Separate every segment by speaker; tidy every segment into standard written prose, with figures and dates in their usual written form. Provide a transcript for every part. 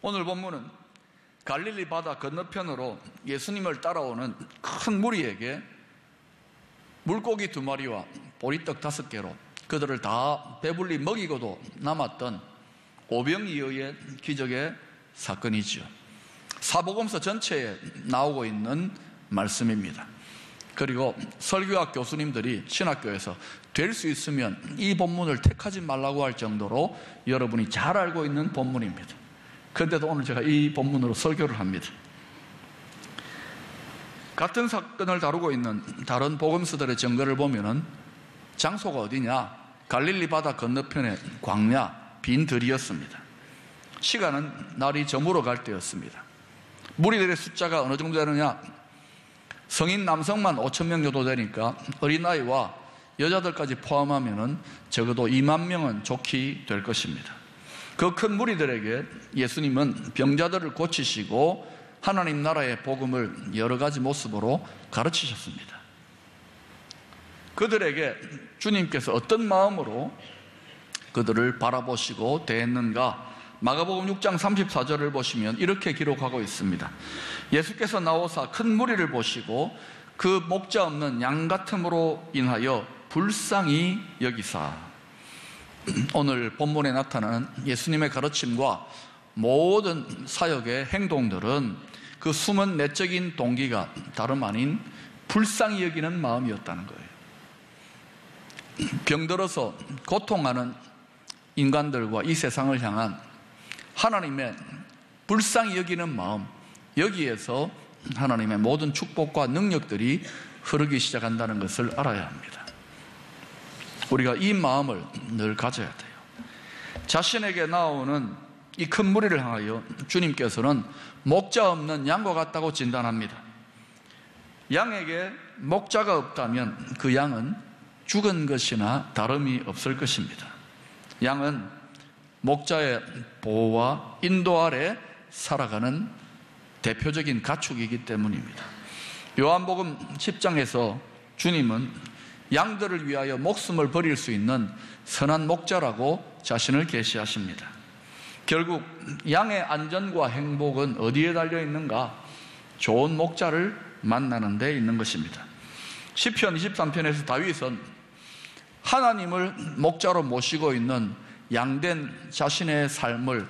Speaker 1: 오늘 본문은 갈릴리 바다 건너편으로 예수님을 따라오는 큰 무리에게 물고기 2마리와 보리떡 5개로 그들을 다 배불리 먹이고도 남았던 오병이어의 기적의 사건이지요. 사복음서 전체에 나오고 있는 말씀입니다. 그리고 설교학 교수님들이 신학교에서 될 수 있으면 이 본문을 택하지 말라고 할 정도로 여러분이 잘 알고 있는 본문입니다. 그런데도 오늘 제가 이 본문으로 설교를 합니다. 같은 사건을 다루고 있는 다른 복음서들의 증거를 보면은 장소가 어디냐? 갈릴리 바다 건너편의 광야, 빈 들이었습니다. 시간은 날이 저물어 갈 때였습니다. 무리들의 숫자가 어느 정도 되느냐? 성인 남성만 5,000명 정도 되니까 어린아이와 여자들까지 포함하면 적어도 2만 명은 좋게 될 것입니다. 그 큰 무리들에게 예수님은 병자들을 고치시고 하나님 나라의 복음을 여러 가지 모습으로 가르치셨습니다. 그들에게 주님께서 어떤 마음으로 그들을 바라보시고 대했는가? 마가복음 6장 34절을 보시면 이렇게 기록하고 있습니다. 예수께서 나오사 큰 무리를 보시고 그 목자 없는 양 같음으로 인하여 불쌍히 여기사. 오늘 본문에 나타나는 예수님의 가르침과 모든 사역의 행동들은 그 숨은 내적인 동기가 다름 아닌 불쌍히 여기는 마음이었다는 거예요. 병들어서 고통하는 인간들과 이 세상을 향한 하나님의 불쌍히 여기는 마음, 여기에서 하나님의 모든 축복과 능력들이 흐르기 시작한다는 것을 알아야 합니다. 우리가 이 마음을 늘 가져야 돼요. 자신에게 나오는 이 큰 무리를 향하여 주님께서는 목자 없는 양과 같다고 진단합니다. 양에게 목자가 없다면 그 양은 죽은 것이나 다름이 없을 것입니다. 양은 목자의 보호와 인도 아래 살아가는 대표적인 가축이기 때문입니다. 요한복음 10장에서 주님은 양들을 위하여 목숨을 버릴 수 있는 선한 목자라고 자신을 계시하십니다. 결국 양의 안전과 행복은 어디에 달려 있는가? 좋은 목자를 만나는 데 있는 것입니다. 시편 23편에서 다윗은 하나님을 목자로 모시고 있는 양된 자신의 삶을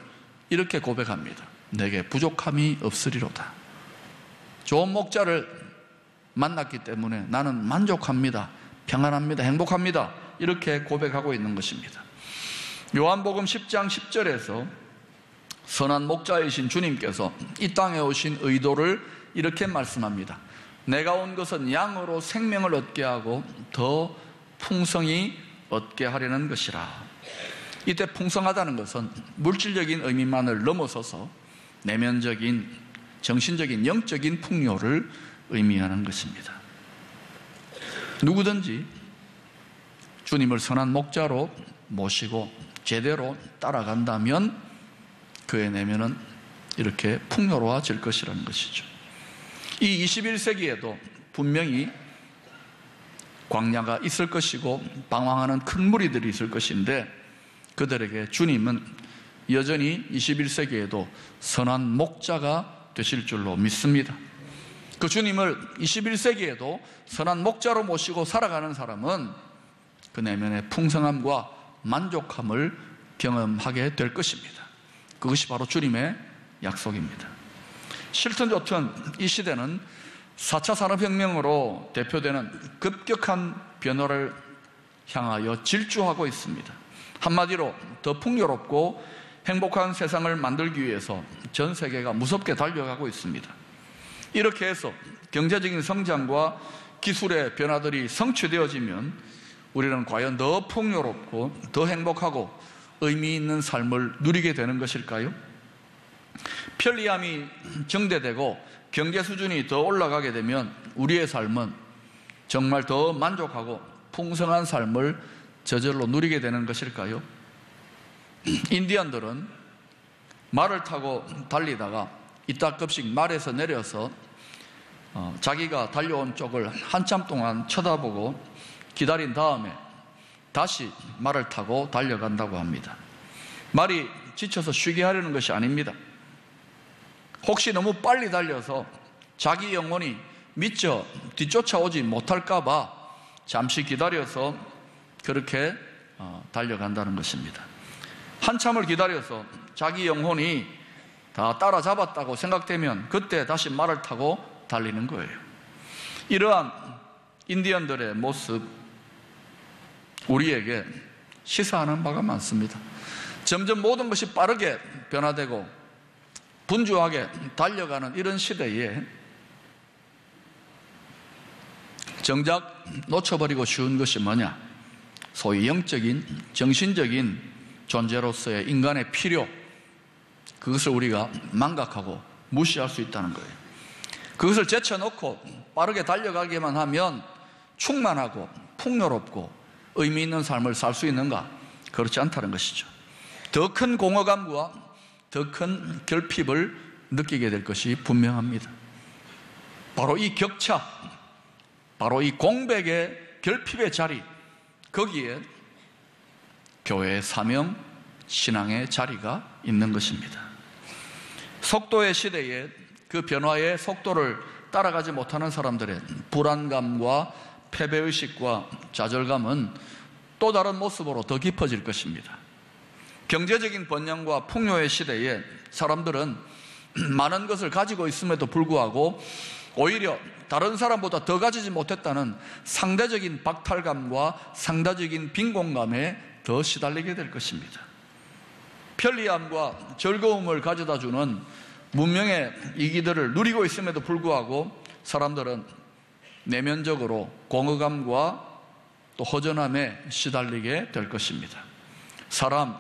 Speaker 1: 이렇게 고백합니다. 내게 부족함이 없으리로다. 좋은 목자를 만났기 때문에 나는 만족합니다. 평안합니다. 행복합니다. 이렇게 고백하고 있는 것입니다. 요한복음 10장 10절에서 선한 목자이신 주님께서 이 땅에 오신 의도를 이렇게 말씀합니다. 내가 온 것은 양으로 생명을 얻게 하고 더 풍성히 얻게 하려는 것이라. 이때 풍성하다는 것은 물질적인 의미만을 넘어서서 내면적인, 정신적인, 영적인 풍요를 의미하는 것입니다. 누구든지 주님을 선한 목자로 모시고 제대로 따라간다면 그의 내면은 이렇게 풍요로워질 것이라는 것이죠. 이 21세기에도 분명히 광야가 있을 것이고 방황하는 큰 무리들이 있을 것인데 그들에게 주님은 여전히 21세기에도 선한 목자가 되실 줄로 믿습니다. 그 주님을 21세기에도 선한 목자로 모시고 살아가는 사람은 그 내면의 풍성함과 만족함을 경험하게 될 것입니다. 그것이 바로 주님의 약속입니다. 싫든 좋든 이 시대는 4차 산업혁명으로 대표되는 급격한 변화를 향하여 질주하고 있습니다. 한마디로 더 풍요롭고 행복한 세상을 만들기 위해서 전 세계가 무섭게 달려가고 있습니다. 이렇게 해서 경제적인 성장과 기술의 변화들이 성취되어지면 우리는 과연 더 풍요롭고 더 행복하고 의미 있는 삶을 누리게 되는 것일까요? 편리함이 증대되고 경제 수준이 더 올라가게 되면 우리의 삶은 정말 더 만족하고 풍성한 삶을 저절로 누리게 되는 것일까요? 인디언들은 말을 타고 달리다가 이따금씩 말에서 내려서 자기가 달려온 쪽을 한참 동안 쳐다보고 기다린 다음에 다시 말을 타고 달려간다고 합니다. 말이 지쳐서 쉬게 하려는 것이 아닙니다. 혹시 너무 빨리 달려서 자기 영혼이 미처 뒤쫓아오지 못할까 봐 잠시 기다려서 그렇게 달려간다는 것입니다. 한참을 기다려서 자기 영혼이 다 따라잡았다고 생각되면 그때 다시 말을 타고 달리는 거예요. 이러한 인디언들의 모습, 우리에게 시사하는 바가 많습니다. 점점 모든 것이 빠르게 변화되고 분주하게 달려가는 이런 시대에 정작 놓쳐버리고 쉬운 것이 뭐냐? 소위 영적인, 정신적인 존재로서의 인간의 필요, 그것을 우리가 망각하고 무시할 수 있다는 거예요. 그것을 제쳐놓고 빠르게 달려가기만 하면 충만하고 풍요롭고 의미 있는 삶을 살 수 있는가? 그렇지 않다는 것이죠. 더 큰 공허감과 더 큰 결핍을 느끼게 될 것이 분명합니다. 바로 이 격차, 바로 이 공백의 결핍의 자리, 거기에 교회의 사명, 신앙의 자리가 있는 것입니다. 속도의 시대에 그 변화의 속도를 따라가지 못하는 사람들의 불안감과 패배의식과 좌절감은 또 다른 모습으로 더 깊어질 것입니다. 경제적인 번영과 풍요의 시대에 사람들은 많은 것을 가지고 있음에도 불구하고 오히려 다른 사람보다 더 가지지 못했다는 상대적인 박탈감과 상대적인 빈곤감에 더 시달리게 될 것입니다. 편리함과 즐거움을 가져다주는 문명의 이기들을 누리고 있음에도 불구하고 사람들은 내면적으로 공허감과 또 허전함에 시달리게 될 것입니다. 사람,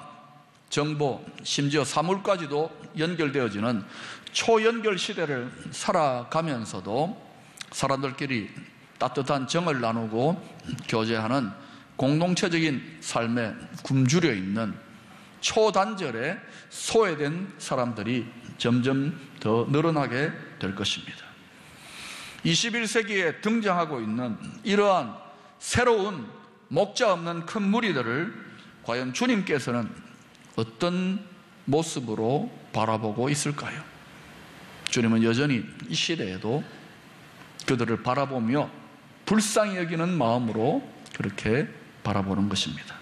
Speaker 1: 정보, 심지어 사물까지도 연결되어지는 초연결 시대를 살아가면서도 사람들끼리 따뜻한 정을 나누고 교제하는 공동체적인 삶에 굶주려 있는 초단절에 소외된 사람들이 점점 더 늘어나게 될 것입니다. 21세기에 등장하고 있는 이러한 새로운 목자 없는 큰 무리들을 과연 주님께서는 어떤 모습으로 바라보고 있을까요? 주님은 여전히 이 시대에도 그들을 바라보며 불쌍히 여기는 마음으로 그렇게 바라보는 것입니다.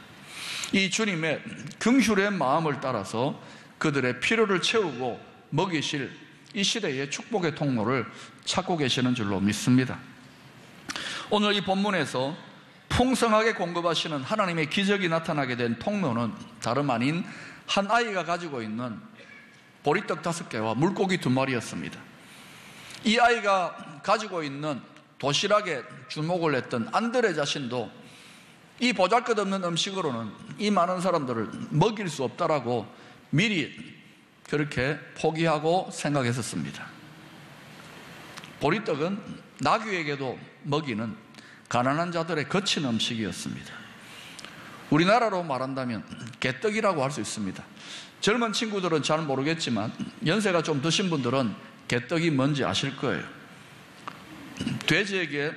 Speaker 1: 이 주님의 긍휼의 마음을 따라서 그들의 필요를 채우고 먹이실 이 시대의 축복의 통로를 찾고 계시는 줄로 믿습니다. 오늘 이 본문에서 풍성하게 공급하시는 하나님의 기적이 나타나게 된 통로는 다름 아닌 한 아이가 가지고 있는 보리떡 5개와 물고기 2마리였습니다. 이 아이가 가지고 있는 도시락에 주목을 했던 안드레 자신도 이 보잘것없는 음식으로는 이 많은 사람들을 먹일 수 없다라고 미리 그렇게 포기하고 생각했었습니다. 보리떡은 나귀에게도 먹이는 가난한 자들의 거친 음식이었습니다. 우리나라로 말한다면 개떡이라고 할 수 있습니다. 젊은 친구들은 잘 모르겠지만 연세가 좀 드신 분들은 개떡이 뭔지 아실 거예요. 돼지에게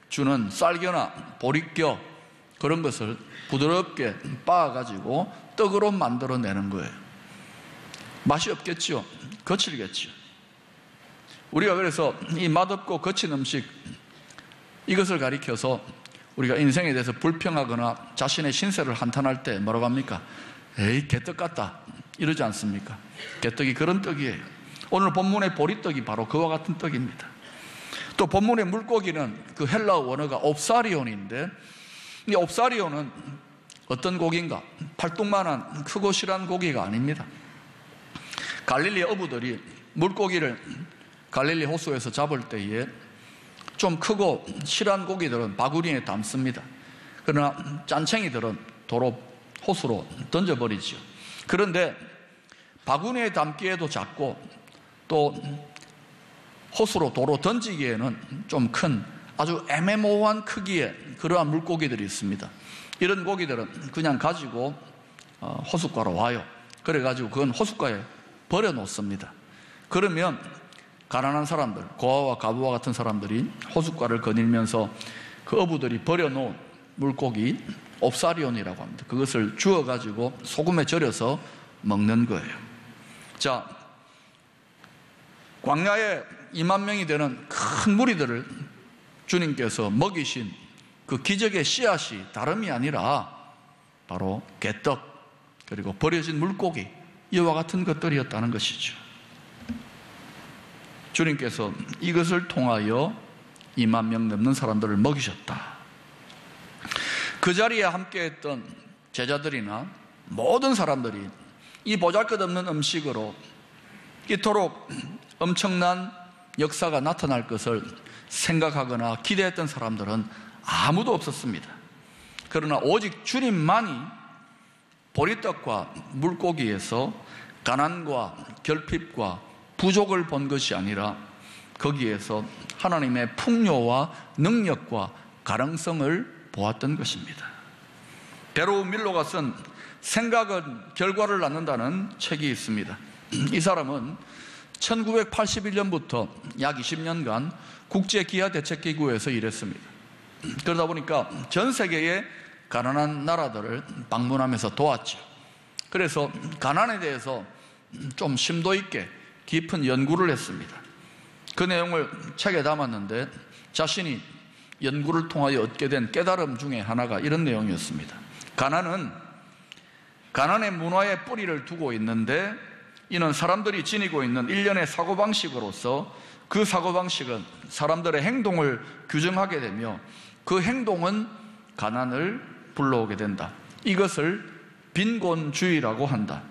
Speaker 1: 주는 쌀겨나 보리껴 그런 것을 부드럽게 빻아가지고 떡으로 만들어내는 거예요. 맛이 없겠죠? 거칠겠죠? 우리가 그래서 이 맛없고 거친 음식, 이것을 가리켜서 우리가 인생에 대해서 불평하거나 자신의 신세를 한탄할 때 뭐라고 합니까? 에이, 개떡 같다 이러지 않습니까? 개떡이 그런 떡이에요. 오늘 본문의 보리떡이 바로 그와 같은 떡입니다. 또 본문의 물고기는 그 헬라어 원어가 옵사리온인데, 이 옵사리온은 어떤 고기인가? 팔뚝만한 크고 실한 고기가 아닙니다. 갈릴리 어부들이 물고기를 갈릴리 호수에서 잡을 때에 좀 크고 실한 고기들은 바구니에 담습니다. 그러나 짠챙이들은 도로 호수로 던져버리죠. 그런데 바구니에 담기에도 작고 또 호수로 도로 던지기에는 좀 큰 아주 애매모호한 크기의 그러한 물고기들이 있습니다. 이런 고기들은 그냥 가지고 호숫가로 와요. 그래가지고 그건 호숫가에 버려놓습니다. 그러면 가난한 사람들, 고아와 가부와 같은 사람들이 호숫가를 거닐면서 그 어부들이 버려놓은 물고기 옵사리온이라고 합니다. 그것을 주워가지고 소금에 절여서 먹는 거예요. 자, 광야에 2만 명이 되는 큰 무리들을 주님께서 먹이신 그 기적의 씨앗이 다름이 아니라 바로 개떡, 그리고 버려진 물고기, 이와 같은 것들이었다는 것이죠. 주님께서 이것을 통하여 2만 명 넘는 사람들을 먹이셨다. 그 자리에 함께했던 제자들이나 모든 사람들이 이 보잘것없는 음식으로 이토록 엄청난 역사가 나타날 것을 생각하거나 기대했던 사람들은 아무도 없었습니다. 그러나 오직 주님만이 보리떡과 물고기에서 가난과 결핍과 부족을 본 것이 아니라 거기에서 하나님의 풍요와 능력과 가능성을 보았던 것입니다. 베로 밀로가 쓴 생각은 결과를 낳는다는 책이 있습니다. 이 사람은 1981년부터 약 20년간 국제기아대책기구에서 일했습니다. 그러다 보니까 전 세계의 가난한 나라들을 방문하면서 도왔죠. 그래서 가난에 대해서 좀 심도 있게 깊은 연구를 했습니다. 그 내용을 책에 담았는데 자신이 연구를 통하여 얻게 된 깨달음 중에 하나가 이런 내용이었습니다. 가난은 가난의 문화의 뿌리를 두고 있는데 이는 사람들이 지니고 있는 일련의 사고방식으로서 그 사고방식은 사람들의 행동을 규정하게 되며 그 행동은 가난을 불러오게 된다. 이것을 빈곤주의라고 한다.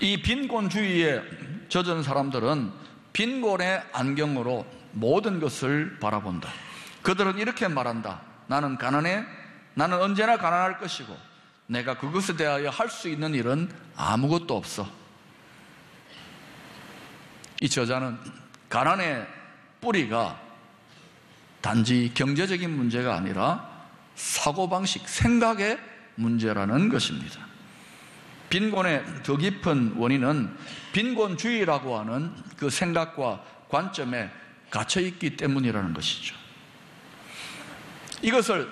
Speaker 1: 이 빈곤주의에 젖은 사람들은 빈곤의 안경으로 모든 것을 바라본다. 그들은 이렇게 말한다. 나는 가난해. 나는 언제나 가난할 것이고 내가 그것에 대하여 할 수 있는 일은 아무것도 없어. 이 저자는 가난의 뿌리가 단지 경제적인 문제가 아니라 사고방식, 생각의 문제라는 것입니다. 빈곤의 더 깊은 원인은 빈곤주의라고 하는 그 생각과 관점에 갇혀있기 때문이라는 것이죠. 이것을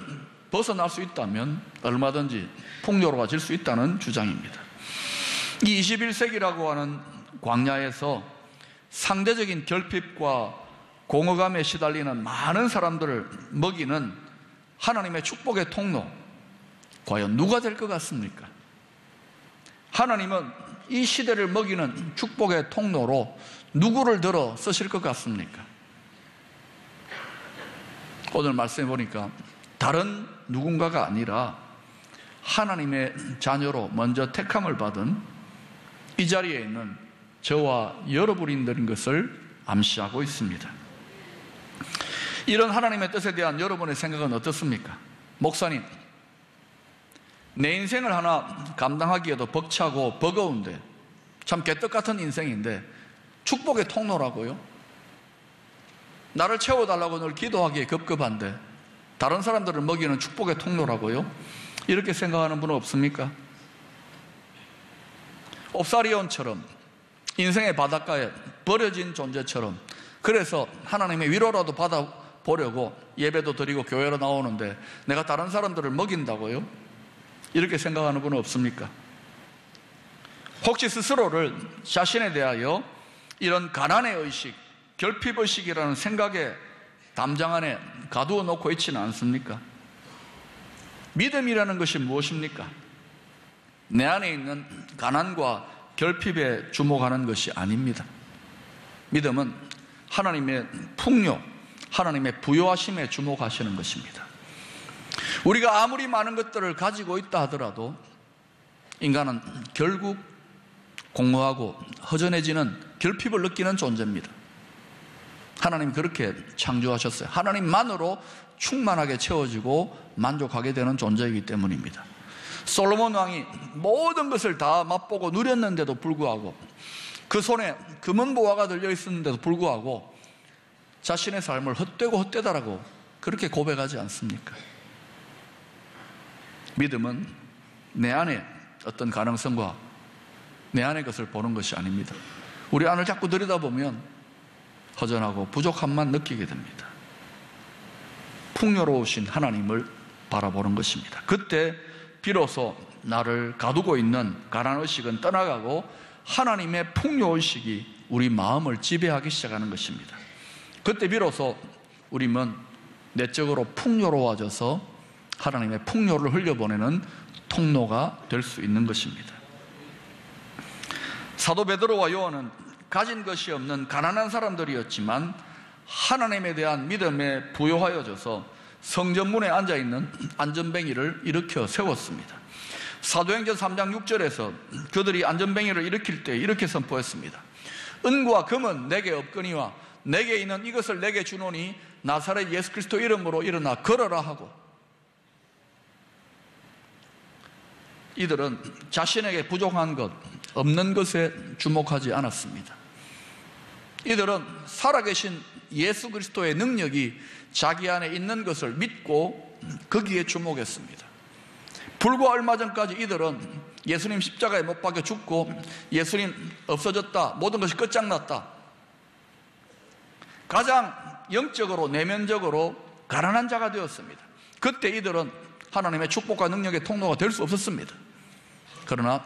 Speaker 1: 벗어날 수 있다면 얼마든지 풍요로워질 수 있다는 주장입니다. 이 21세기라고 하는 광야에서 상대적인 결핍과 공허감에 시달리는 많은 사람들을 먹이는 하나님의 축복의 통로, 과연 누가 될 것 같습니까? 하나님은 이 시대를 먹이는 축복의 통로로 누구를 들어 쓰실 것 같습니까? 오늘 말씀해 보니까 다른 누군가가 아니라 하나님의 자녀로 먼저 택함을 받은 이 자리에 있는 저와 여러분들인 것을 암시하고 있습니다. 이런 하나님의 뜻에 대한 여러분의 생각은 어떻습니까? 목사님, 내 인생을 하나 감당하기에도 벅차고 버거운데 참 개떡 같은 인생인데 축복의 통로라고요? 나를 채워달라고 늘 기도하기에 급급한데 다른 사람들을 먹이는 축복의 통로라고요? 이렇게 생각하는 분은 없습니까? 옵사리온처럼 인생의 바닷가에 버려진 존재처럼, 그래서 하나님의 위로라도 받아보려고 예배도 드리고 교회로 나오는데 내가 다른 사람들을 먹인다고요? 이렇게 생각하는 분은 없습니까? 혹시 스스로를 자신에 대하여 이런 가난의 의식, 결핍의식이라는 생각에 담장 안에 가두어 놓고 있지는 않습니까? 믿음이라는 것이 무엇입니까? 내 안에 있는 가난과 결핍에 주목하는 것이 아닙니다. 믿음은 하나님의 풍요, 하나님의 부요하심에 주목하시는 것입니다. 우리가 아무리 많은 것들을 가지고 있다 하더라도 인간은 결국 공허하고 허전해지는 결핍을 느끼는 존재입니다. 하나님 그렇게 창조하셨어요. 하나님만으로 충만하게 채워지고 만족하게 되는 존재이기 때문입니다. 솔로몬 왕이 모든 것을 다 맛보고 누렸는데도 불구하고, 그 손에 금은 보화가 들려 있었는데도 불구하고 자신의 삶을 헛되고 헛되다라고 그렇게 고백하지 않습니까? 믿음은 내 안에 어떤 가능성과 내 안의 것을 보는 것이 아닙니다. 우리 안을 자꾸 들여다보면 허전하고 부족함만 느끼게 됩니다. 풍요로우신 하나님을 바라보는 것입니다. 그때 비로소 나를 가두고 있는 가난의식은 떠나가고 하나님의 풍요의식이 우리 마음을 지배하기 시작하는 것입니다. 그때 비로소 우리는 내적으로 풍요로워져서 하나님의 풍요를 흘려보내는 통로가 될 수 있는 것입니다. 사도 베드로와 요한은 가진 것이 없는 가난한 사람들이었지만 하나님에 대한 믿음에 부여하여져서 성전문에 앉아있는 안전뱅이를 일으켜 세웠습니다. 사도행전 3장 6절에서 그들이 안전뱅이를 일으킬 때 이렇게 선포했습니다. 은과 금은 내게 없거니와 내게 있는 이것을 내게 주노니 나사렛 예수 그리스도 이름으로 일어나 걸어라 하고, 이들은 자신에게 부족한 것, 없는 것에 주목하지 않았습니다. 이들은 살아계신 예수 그리스도의 능력이 자기 안에 있는 것을 믿고 거기에 주목했습니다. 불과 얼마 전까지 이들은 예수님 십자가에 못 박혀 죽고 예수님 없어졌다, 모든 것이 끝장났다, 가장 영적으로 내면적으로 가난한 자가 되었습니다. 그때 이들은 하나님의 축복과 능력의 통로가 될 수 없었습니다. 그러나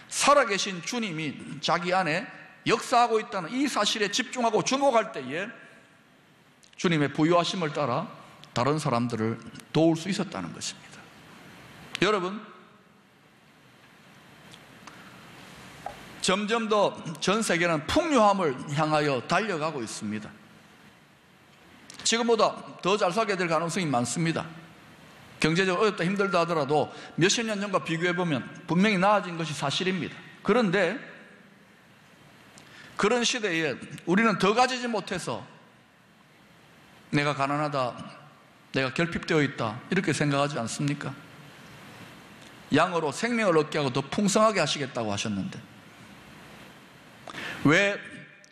Speaker 1: 살아계신 주님이 자기 안에 역사하고 있다는 이 사실에 집중하고 주목할 때에 주님의 부유하심을 따라 다른 사람들을 도울 수 있었다는 것입니다. 여러분, 점점 더 전 세계는 풍요함을 향하여 달려가고 있습니다. 지금보다 더 잘 살게 될 가능성이 많습니다. 경제적으로 어렵다 힘들다 하더라도 몇십 년 전과 비교해보면 분명히 나아진 것이 사실입니다. 그런데 그런 시대에 우리는 더 가지지 못해서 내가 가난하다, 내가 결핍되어 있다 이렇게 생각하지 않습니까? 양으로 생명을 얻게 하고 더 풍성하게 하시겠다고 하셨는데 왜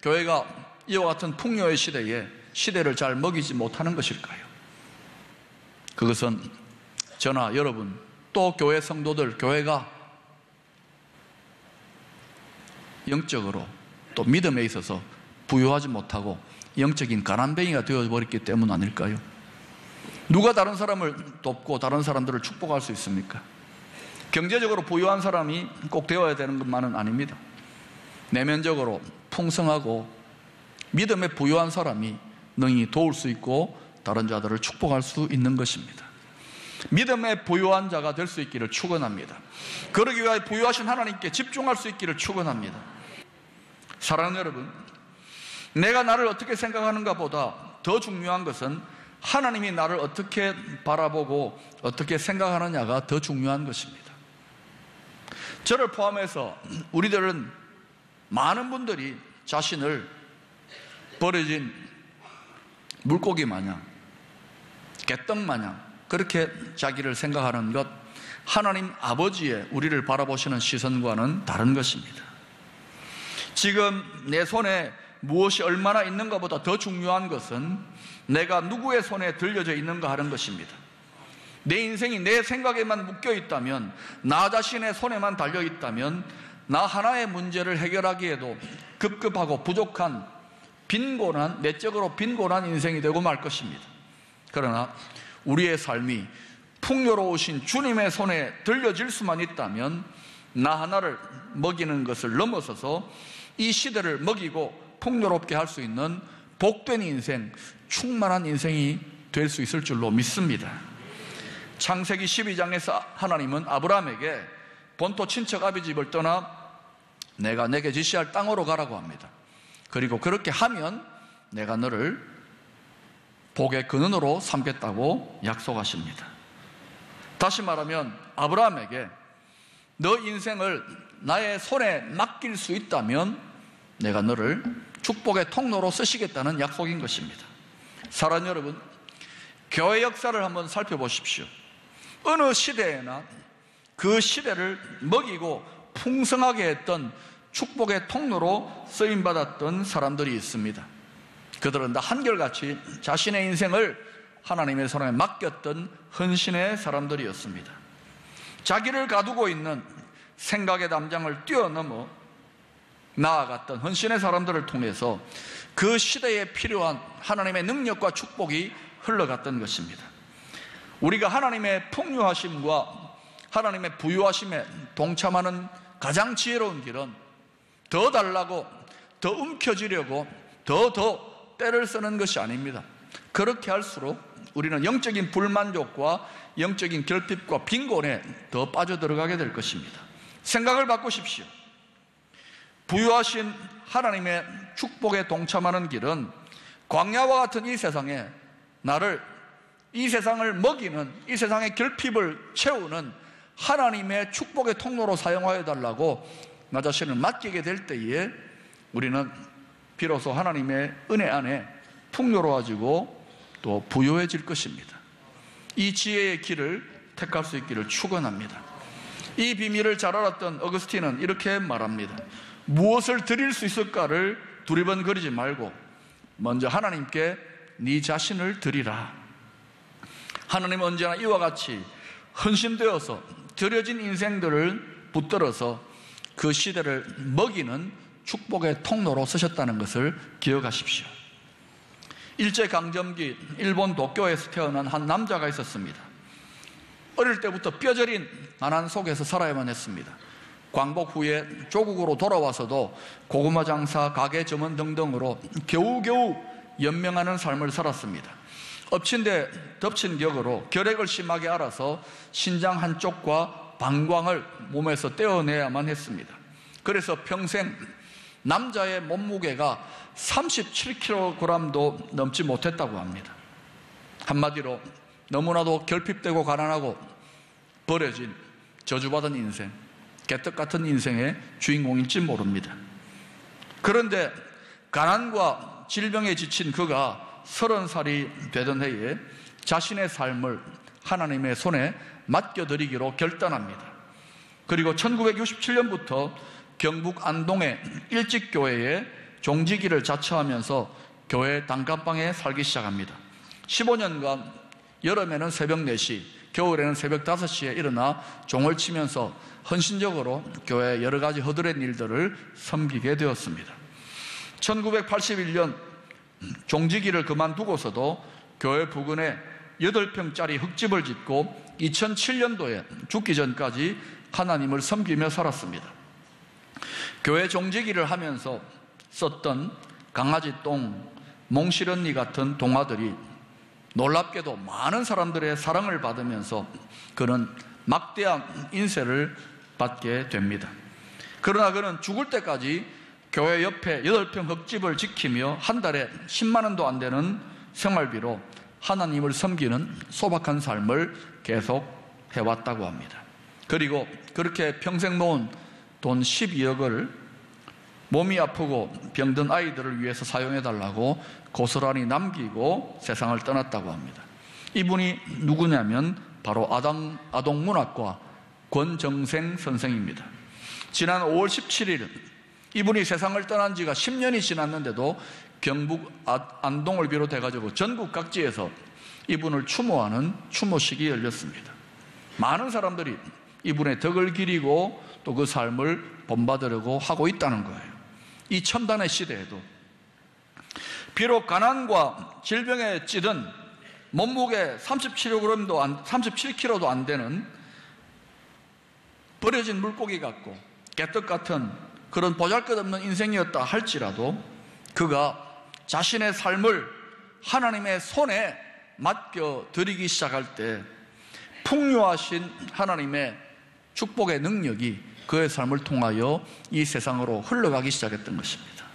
Speaker 1: 교회가 이와 같은 풍요의 시대에 시대를 잘 먹이지 못하는 것일까요? 그것은 저나 여러분 또 교회 성도들, 교회가 영적으로 또 믿음에 있어서 부유하지 못하고 영적인 가난뱅이가 되어버렸기 때문 아닐까요? 누가 다른 사람을 돕고 다른 사람들을 축복할 수 있습니까? 경제적으로 부유한 사람이 꼭 되어야 되는 것만은 아닙니다. 내면적으로 풍성하고 믿음에 부유한 사람이 능히 도울 수 있고 다른 자들을 축복할 수 있는 것입니다. 믿음에 부유한 자가 될 수 있기를 축원합니다. 그러기 위하여 부유하신 하나님께 집중할 수 있기를 축원합니다. 사랑하는 여러분, 내가 나를 어떻게 생각하는가 보다 더 중요한 것은 하나님이 나를 어떻게 바라보고 어떻게 생각하느냐가 더 중요한 것입니다. 저를 포함해서 우리들은 많은 분들이 자신을 버려진 물고기 마냥, 개떡 마냥 그렇게 자기를 생각하는 것, 하나님 아버지의 우리를 바라보시는 시선과는 다른 것입니다. 지금 내 손에 무엇이 얼마나 있는가 보다 더 중요한 것은 내가 누구의 손에 들려져 있는가 하는 것입니다. 내 인생이 내 생각에만 묶여 있다면, 나 자신의 손에만 달려 있다면 나 하나의 문제를 해결하기에도 급급하고 부족한 빈곤한, 내적으로 빈곤한 인생이 되고 말 것입니다. 그러나 우리의 삶이 풍요로우신 주님의 손에 들려질 수만 있다면 나 하나를 먹이는 것을 넘어서서 이 시대를 먹이고 풍요롭게 할 수 있는 복된 인생, 충만한 인생이 될 수 있을 줄로 믿습니다. 창세기 12장에서 하나님은 아브라함에게 본토 친척 아비집을 떠나 내가 내게 지시할 땅으로 가라고 합니다. 그리고 그렇게 하면 내가 너를 복의 근원으로 삼겠다고 약속하십니다. 다시 말하면 아브라함에게 너 인생을 나의 손에 맡길 수 있다면 내가 너를 축복의 통로로 쓰시겠다는 약속인 것입니다. 사랑하는 여러분, 교회 역사를 한번 살펴보십시오. 어느 시대에나 그 시대를 먹이고 풍성하게 했던 축복의 통로로 쓰임받았던 사람들이 있습니다. 그들은 다 한결같이 자신의 인생을 하나님의 손에 맡겼던 헌신의 사람들이었습니다. 자기를 가두고 있는 생각의 담장을 뛰어넘어 나아갔던 헌신의 사람들을 통해서 그 시대에 필요한 하나님의 능력과 축복이 흘러갔던 것입니다. 우리가 하나님의 풍요하심과 하나님의 부유하심에 동참하는 가장 지혜로운 길은 더 달라고, 더 움켜쥐려고 더 때를 쓰는 것이 아닙니다. 그렇게 할수록 우리는 영적인 불만족과 영적인 결핍과 빈곤에 더 빠져들어가게 될 것입니다. 생각을 바꾸십시오. 부유하신 하나님의 축복에 동참하는 길은 광야와 같은 이 세상에 나를, 이 세상을 먹이는, 이 세상의 결핍을 채우는 하나님의 축복의 통로로 사용하여 달라고 나 자신을 맡기게 될 때에 우리는 비로소 하나님의 은혜 안에 풍요로워지고 또 부유해질 것입니다. 이 지혜의 길을 택할 수 있기를 축원합니다. 이 비밀을 잘 알았던 어거스틴은 이렇게 말합니다. 무엇을 드릴 수 있을까를 두리번거리지 말고 먼저 하나님께 네 자신을 드리라. 하나님은 언제나 이와 같이 헌신되어서 드려진 인생들을 붙들어서 그 시대를 먹이는 축복의 통로로 쓰셨다는 것을 기억하십시오. 일제강점기 일본 도쿄에서 태어난 한 남자가 있었습니다. 어릴 때부터 뼈저린 가난 속에서 살아야만 했습니다. 광복 후에 조국으로 돌아와서도 고구마 장사, 가게 점원 등등으로 겨우겨우 연명하는 삶을 살았습니다. 엎친 데 덮친 격으로 결핵을 심하게 앓아서 신장 한쪽과 방광을 몸에서 떼어내야만 했습니다. 그래서 평생 남자의 몸무게가 37kg도 넘지 못했다고 합니다. 한마디로 너무나도 결핍되고 가난하고 버려진 저주받은 인생, 개떡 같은 인생의 주인공일지 모릅니다. 그런데 가난과 질병에 지친 그가 30살이 되던 해에 자신의 삶을 하나님의 손에 맡겨드리기로 결단합니다. 그리고 1967년부터 경북 안동의 일직교회에 종지기를 자처하면서 교회 단칸방에 살기 시작합니다. 15년간 여름에는 새벽 4시, 겨울에는 새벽 5시에 일어나 종을 치면서 헌신적으로 교회의 여러 가지 허드렛 일들을 섬기게 되었습니다. 1981년 종지기를 그만두고서도 교회 부근에 8평짜리 흙집을 짓고 2007년도에 죽기 전까지 하나님을 섬기며 살았습니다. 교회 종지기를 하면서 썼던 강아지 똥, 몽실언니 같은 동화들이 놀랍게도 많은 사람들의 사랑을 받으면서 그는 막대한 인세를 받게 됩니다. 그러나 그는 죽을 때까지 교회 옆에 8평 흙집을 지키며 한 달에 10만 원도 안 되는 생활비로 하나님을 섬기는 소박한 삶을 계속 해왔다고 합니다. 그리고 그렇게 평생 모은 돈 12억을 몸이 아프고 병든 아이들을 위해서 사용해달라고 고스란히 남기고 세상을 떠났다고 합니다. 이분이 누구냐면 바로 아동문학과 권정생 선생입니다. 지난 5월 17일 이분이 세상을 떠난 지가 10년이 지났는데도 경북 안동을 비롯해가지고 전국 각지에서 이분을 추모하는 추모식이 열렸습니다. 많은 사람들이 이분의 덕을 기리고 또 그 삶을 본받으려고 하고 있다는 거예요. 이 첨단의 시대에도 비록 가난과 질병에 찌든 몸무게 37kg도 안 되는 버려진 물고기 같고 개떡 같은 그런 보잘것없는 인생이었다 할지라도 그가 자신의 삶을 하나님의 손에 맡겨드리기 시작할 때 풍요하신 하나님의 축복의 능력이 그의 삶을 통하여 이 세상으로 흘러가기 시작했던 것입니다.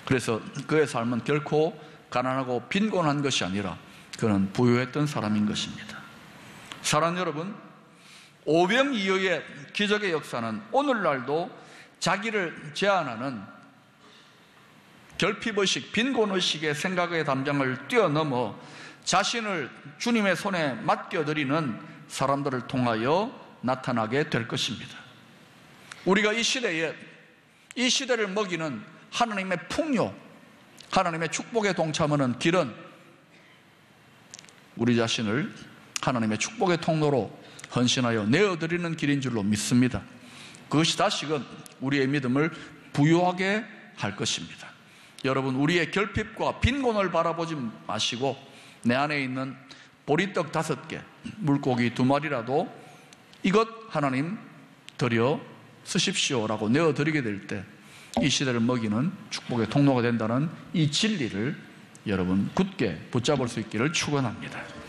Speaker 1: 그래서 그의 삶은 결코 가난하고 빈곤한 것이 아니라 그는 부유했던 사람인 것입니다. 사랑하는 여러분, 오병이어의 기적의 역사는 오늘날도 자기를 제한하는 결핍의식, 빈곤의식의 생각의 담장을 뛰어넘어 자신을 주님의 손에 맡겨드리는 사람들을 통하여 나타나게 될 것입니다. 우리가 이 시대를 먹이는 하나님의 풍요, 하나님의 축복에 동참하는 길은 우리 자신을 하나님의 축복의 통로로 헌신하여 내어드리는 길인 줄로 믿습니다. 그것이 다시금 우리의 믿음을 부유하게 할 것입니다. 여러분, 우리의 결핍과 빈곤을 바라보지 마시고 내 안에 있는 보리떡 5개, 물고기 2마리라도 이것 하나님 드려 쓰십시오라고 내어드리게 될 때 이 시대를 먹이는 축복의 통로가 된다는 이 진리를 여러분 굳게 붙잡을 수 있기를 축원합니다.